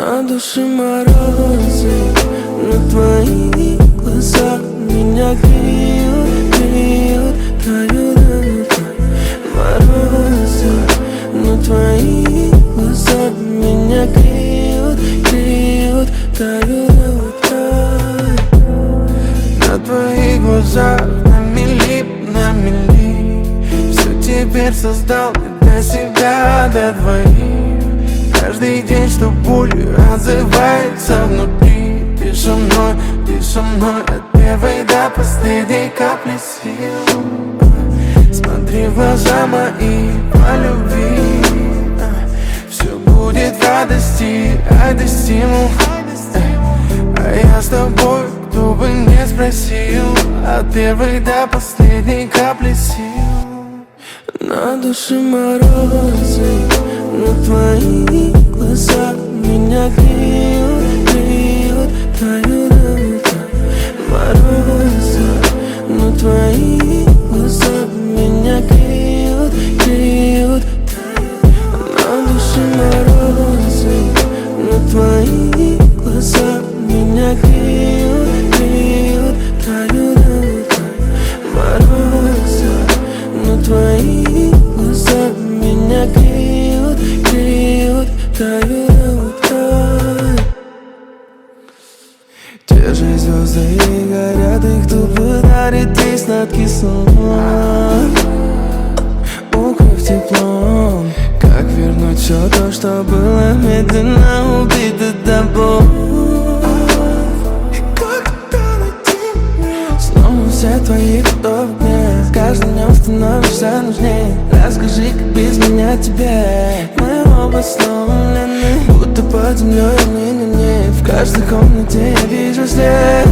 На душе морозы, но твои глаза меня греют, греют, тают. Морозы, но твои глаза меня греют, греют, тают. На твоих глазах на мили, все теперь создал для себя, для двоих. Каждый день, что болью отзывается внутри. Ты со мной от первой до последней капли сил. Смотри в глаза мои по любви. Все будет в радости, ай стимул. А я с тобой, кто бы не спросил, от первой до последней капли сил. На душе морозы, но твои глаза меня греют, греют, тают. Морозы, но твои глаза меня греют, греют, тают. На душе морозы, но твои глаза меня греют, греют, тают. Морозы, но твои глаза меня греют, греют, тают. Те же звезды горят, их тупо дарит весь сладкий сон. Укрыв теплом, как вернуть все то, что было медленно убито тобой. Снова все твои фото в огне, с каждым днем становишься нужнее. Расскажи, как без меня тебе. Мы оба сломлены, будто под землей, не. В каждой комнате я вижу след.